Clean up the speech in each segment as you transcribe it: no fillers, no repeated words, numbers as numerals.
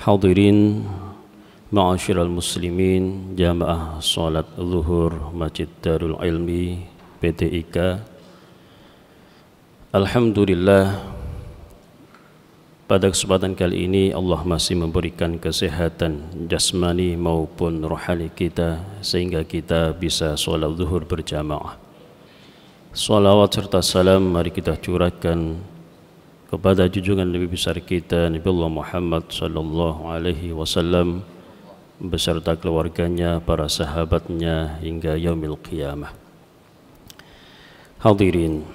Hadirin ma'asyiral muslimin jamaah salat zuhur Masjid Darul Ilmi PTIK. Alhamdulillah, pada kesempatan kali ini Allah masih memberikan kesehatan jasmani maupun rohani kita sehingga kita bisa salat zuhur berjamaah. Salawat serta salam mari kita curahkan kepada junjungan Nabi besar kita Nabi Allah Muhammad sallallahu alaihi wasallam beserta keluarganya, para sahabatnya hingga yaumil qiyamah. Hadirin,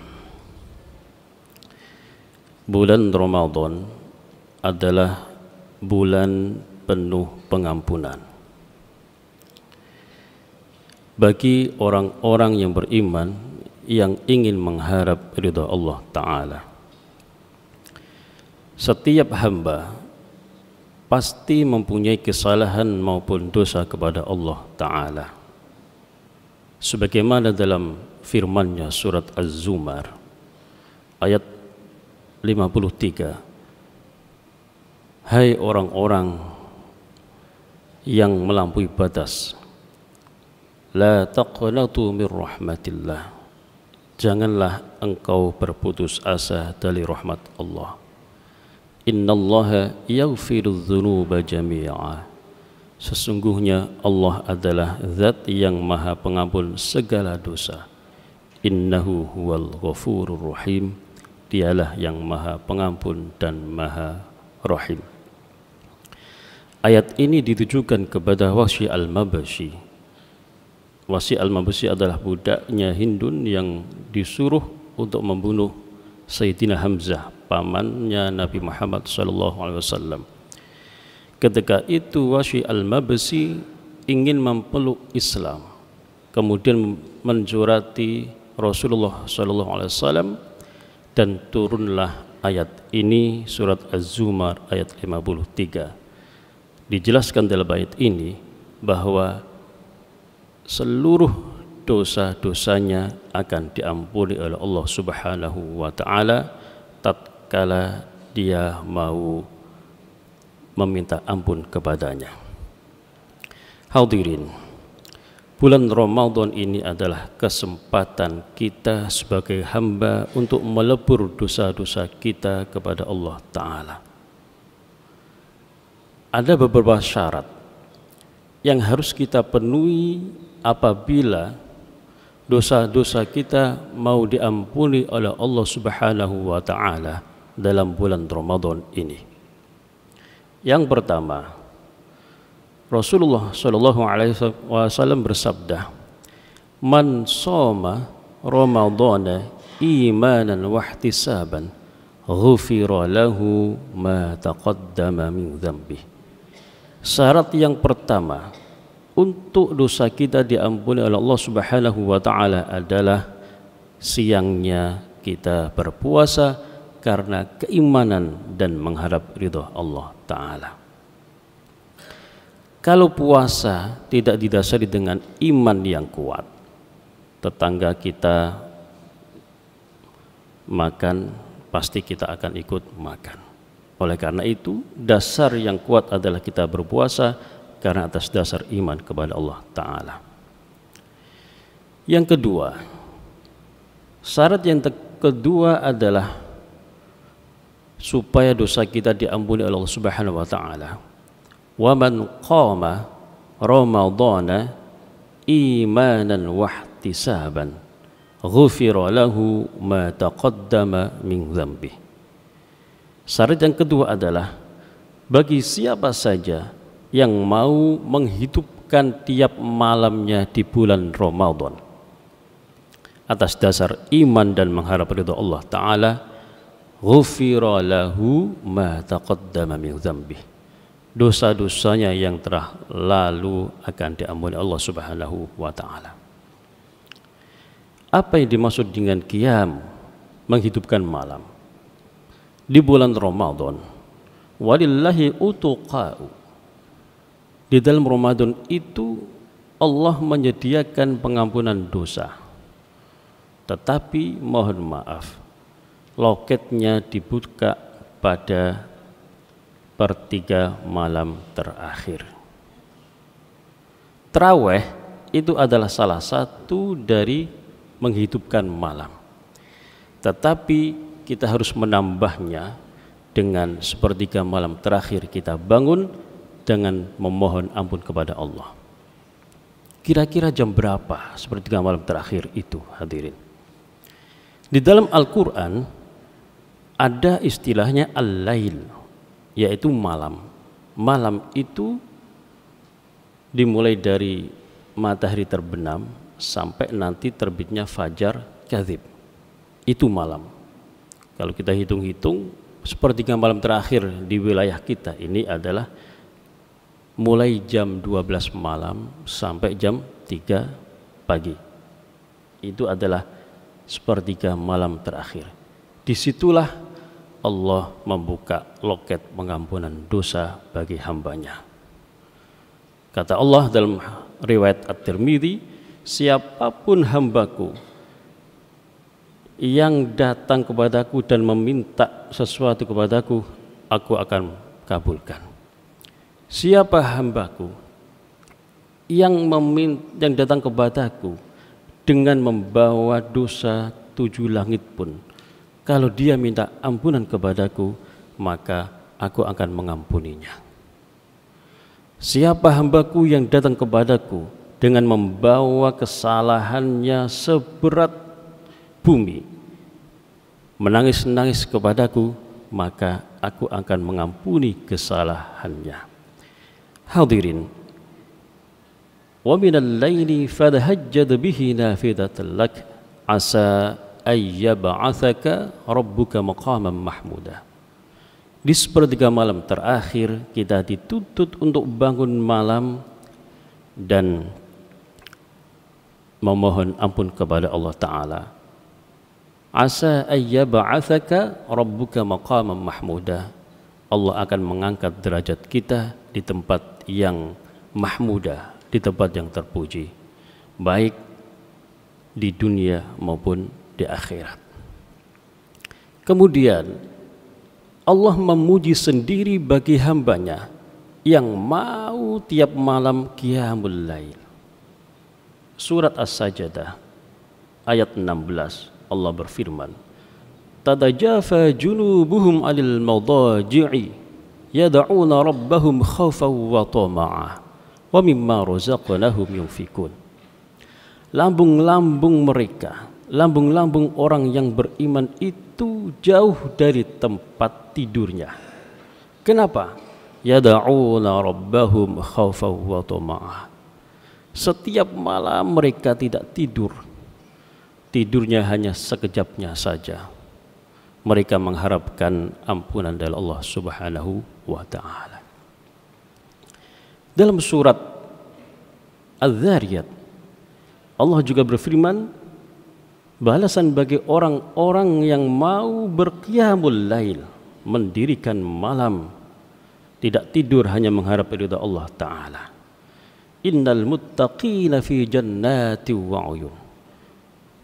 bulan Ramadan adalah bulan penuh pengampunan bagi orang-orang yang beriman yang ingin mengharap ridha Allah Ta'ala. Setiap hamba pasti mempunyai kesalahan maupun dosa kepada Allah Ta'ala. Sebagaimana dalam firman-Nya surat Az-Zumar ayat 53, hai orang-orang yang melampaui batas, la taqnatu min rahmatillah, janganlah engkau berputus asa dari rahmat Allah. Innallaha yaghfiru dzunuba jami'a, sesungguhnya Allah adalah zat yang maha pengampun segala dosa. Innahu huwal ghafurur rahim, dialah yang maha pengampun dan maha rahim. Ayat ini ditujukan kepada Wahsy al-Mabasyi. Wahsy al-Mabasyi adalah budaknya Hindun yang disuruh untuk membunuh Sayyidina Hamzah, pamannya Nabi Muhammad SAW. Ketika itu Wahsy al-Mabasyi ingin memeluk Islam, kemudian menjurati Rasulullah SAW, dan turunlah ayat ini, surat Az-Zumar ayat 53. Dijelaskan dalam ayat ini bahwa seluruh dosa-dosanya akan diampuni oleh Allah Subhanahu wa Ta'ala tatkala dia mau meminta ampun kepadanya. Hadirin, bulan Ramadan ini adalah kesempatan kita sebagai hamba untuk melebur dosa-dosa kita kepada Allah Ta'ala. Ada beberapa syarat yang harus kita penuhi apabila dosa-dosa kita mau diampuni oleh Allah Subhanahu wa Ta'ala dalam bulan Ramadan ini. Yang pertama, Rasulullah sallallahu alaihi wasallam bersabda, "Man shoma Ramadhana imanan wa ihtisaban, ghufira lahu ma taqaddama min dzambi." Syarat yang pertama untuk dosa kita diampuni oleh Allah Subhanahu wa Ta'ala adalah siangnya kita berpuasa karena keimanan dan mengharap ridha Allah Ta'ala. Kalau puasa tidak didasari dengan iman yang kuat, tetangga kita makan, pasti kita akan ikut makan. Oleh karena itu, dasar yang kuat adalah kita berpuasa karena atas dasar iman kepada Allah Ta'ala. Yang kedua, syarat yang kedua adalah supaya dosa kita diampuni oleh Allah Subhanahu wa Ta'ala. Wa man qama Ramadhana imanan wa ihtisaban, ghufira lahu ma taqaddama min dzambi. Syarat yang kedua adalah bagi siapa saja yang mau menghidupkan tiap malamnya di bulan Ramadan atas dasar iman dan mengharap ridha Allah Ta'ala, ghufira lahu ma taqaddama min dzambi, dosa-dosanya yang telah lalu akan diampuni Allah Subhanahu wa Ta'ala. Apa yang dimaksud dengan qiyam, menghidupkan malam di bulan Ramadan? Walillahi utuqa'u, di dalam Ramadan itu Allah menyediakan pengampunan dosa. Tetapi mohon maaf, loketnya dibuka pada sepertiga malam terakhir. Tarawih itu adalah salah satu dari menghidupkan malam. Tetapi kita harus menambahnya dengan sepertiga malam terakhir kita bangun dengan memohon ampun kepada Allah. Kira-kira jam berapa sepertiga malam terakhir itu, hadirin? Di dalam Al-Quran ada istilahnya al-lail, yaitu malam. Malam itu dimulai dari matahari terbenam sampai nanti terbitnya fajar kadzib. Itu malam. Kalau kita hitung-hitung, sepertiga malam terakhir di wilayah kita ini adalah mulai jam 12 malam sampai jam 3 pagi. Itu adalah sepertiga malam terakhir. Disitulah Allah membuka loket pengampunan dosa bagi hambanya. Kata Allah dalam riwayat At-Tirmidzi, siapapun hambaku yang datang kepadaku dan meminta sesuatu kepadaku, aku akan kabulkan. Siapa hambaku yang datang kepadaku dengan membawa dosa 7 langit pun, kalau dia minta ampunan kepadaku, maka aku akan mengampuninya. Siapa hambaku yang datang kepadaku dengan membawa kesalahannya seberat bumi, menangis-nangis kepadaku, maka aku akan mengampuni kesalahannya. Hadirin, wa minal laili fadhajjad bihi nafidatan lak asa ayyab'atsaka rabbuka maqaman mahmuda. Di sepertiga malam terakhir kita dituntut untuk bangun malam dan memohon ampun kepada Allah Ta'ala. Asa ayyab'atsaka rabbuka maqaman mahmuda. Allah akan mengangkat derajat kita di tempat yang mahmuda, di tempat yang terpuji, baik di dunia maupun di akhirat. Kemudian Allah memuji sendiri bagi hambanya yang mau tiap malam qiyamul lail. Surat As-Sajdah ayat 16, Allah berfirman, tatajafa junubuhum 'anil madaji'i yad'una rabbahum khaufan wa tama'a wa mimma razaqnahum yunfikun. Lambung-lambung mereka, lambung-lambung orang yang beriman itu jauh dari tempat tidurnya. Kenapa? Yad'una rabbahum khaufan wa tama'a. Setiap malam mereka tidak tidur. Tidurnya hanya sekejapnya saja. Mereka mengharapkan ampunan dari Allah Subhanahu wa ta'ala. Dalam surat Az-Zariyat Allah juga berfirman, balasan bagi orang-orang yang mau berqiyamul lail, mendirikan malam, tidak tidur hanya mengharap ridha Allah Ta'ala. Innal muttaqina fi jannati wa uyun.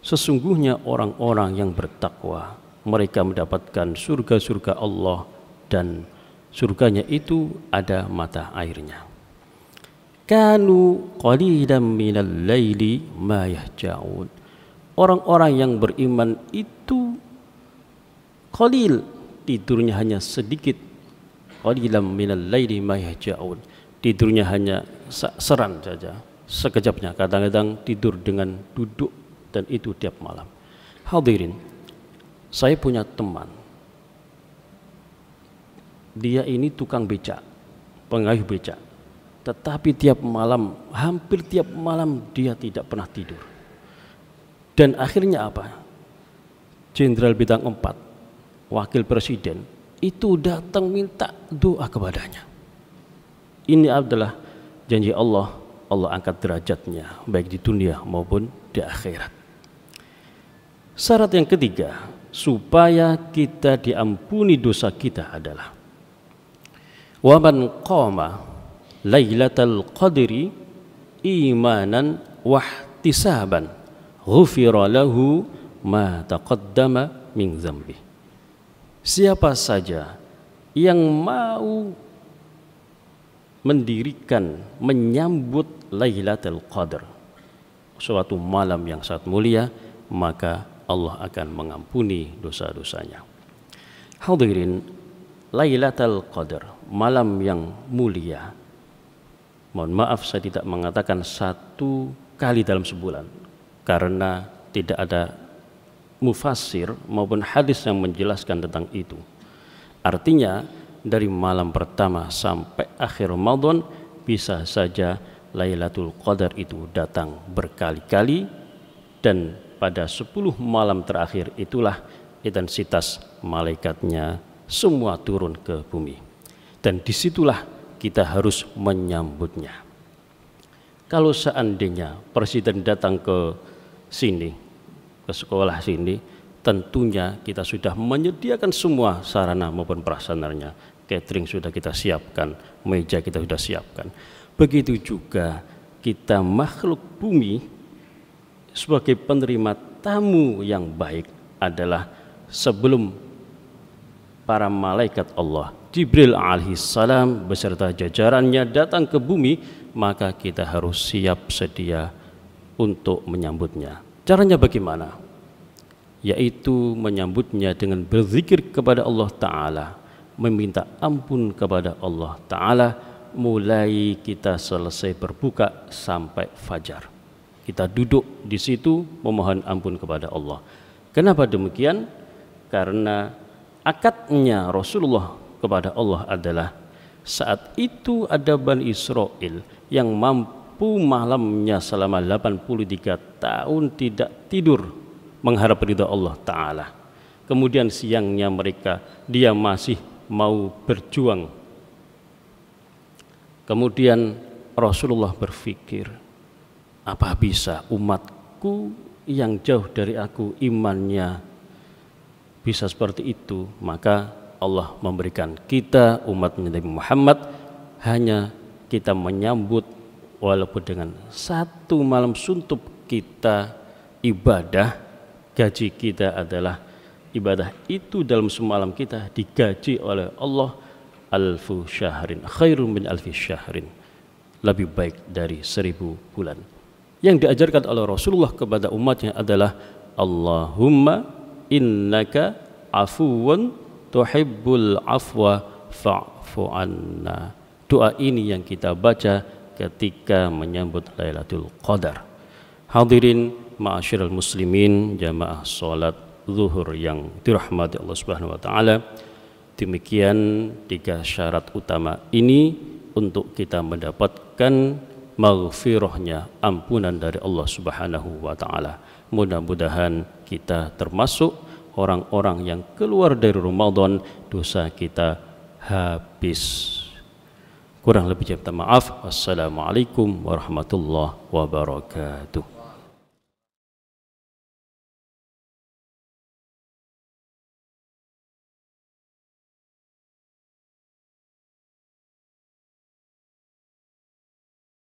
Sesungguhnya orang-orang yang bertakwa, mereka mendapatkan surga-surga Allah dan surganya itu ada mata airnya. Kanu qalilan minal laili ma yahja'un. Orang-orang yang beriman itu qalil, tidurnya hanya sedikit. Qalilan minal laili ma yahja'un. Tidurnya hanya seran saja, sekejapnya. Kadang-kadang tidur dengan duduk, dan itu tiap malam. Hadirin, saya punya teman, dia ini tukang becak, pengayuh becak, tetapi tiap malam, hampir tiap malam dia tidak pernah tidur. Dan akhirnya apa? Jenderal Bintang 4, wakil presiden, itu datang minta doa kepadanya. Ini adalah janji Allah, Allah angkat derajatnya baik di dunia maupun di akhirat. Syarat yang ketiga supaya kita diampuni dosa kita adalah wa man qama lailatal qadri imanan wahtisaban ghufira lahu ma taqaddama min dzambi. Siapa saja yang mau mendirikan, menyambut Lailatul Qadar, suatu malam yang sangat mulia, maka Allah akan mengampuni dosa-dosanya. Hadirin, Lailatul Qadar, malam yang mulia. Mohon maaf saya tidak mengatakan satu kali dalam sebulan, karena tidak ada mufassir maupun hadis yang menjelaskan tentang itu. Artinya dari malam pertama sampai akhir Ramadan bisa saja Lailatul Qadar itu datang berkali-kali, dan pada 10 malam terakhir itulah intensitas malaikatnya semua turun ke bumi, dan disitulah kita harus menyambutnya. Kalau seandainya presiden datang ke sini, ke sekolah sini, tentunya kita sudah menyediakan semua sarana maupun prasarananya. Catering sudah kita siapkan, meja kita sudah siapkan. Begitu juga kita makhluk bumi sebagai penerima tamu yang baik adalah sebelum para malaikat Allah, Jibril alaihissalam beserta jajarannya datang ke bumi, maka kita harus siap sedia untuk menyambutnya. Caranya bagaimana? Yaitu menyambutnya dengan berzikir kepada Allah Ta'ala, meminta ampun kepada Allah Ta'ala, mulai kita selesai berbuka sampai fajar. Kita duduk di situ memohon ampun kepada Allah. Kenapa demikian? Karena akadnya Rasulullah kepada Allah adalah saat itu ada Bani Israel yang mampu malamnya selama 83 tahun tidak tidur mengharap ridha Allah Ta'ala. Kemudian siangnya mereka dia masih mau berjuang. Kemudian Rasulullah berpikir, apa bisa umatku yang jauh dari aku imannya bisa seperti itu? Maka Allah memberikan kita umat Nabi Muhammad hanya kita menyambut walaupun dengan satu malam suntuk kita ibadah. Gaji kita adalah ibadah itu dalam semalam kita digaji oleh Allah alfu syahrin khairun min alfi syahrin, lebih baik dari 1000 bulan. Yang diajarkan oleh Rasulullah kepada umatnya adalah Allahumma innaka afuwun tuhibbul afwa fa'fu anna. Doa ini yang kita baca ketika menyambut Lailatul Qadar. Hadirin ma'asyiral muslimin, jamaah salat zuhur yang dirahmati Allah Subhanahu wa taala. Demikian 3 syarat utama ini untuk kita mendapatkan maghfirahnya, ampunan dari Allah Subhanahu wa taala. Mudah-mudahan kita termasuk orang-orang yang keluar dari Ramadan dosa kita habis. Kurang lebih minta maaf. Wassalamualaikum warahmatullahi wabarakatuh.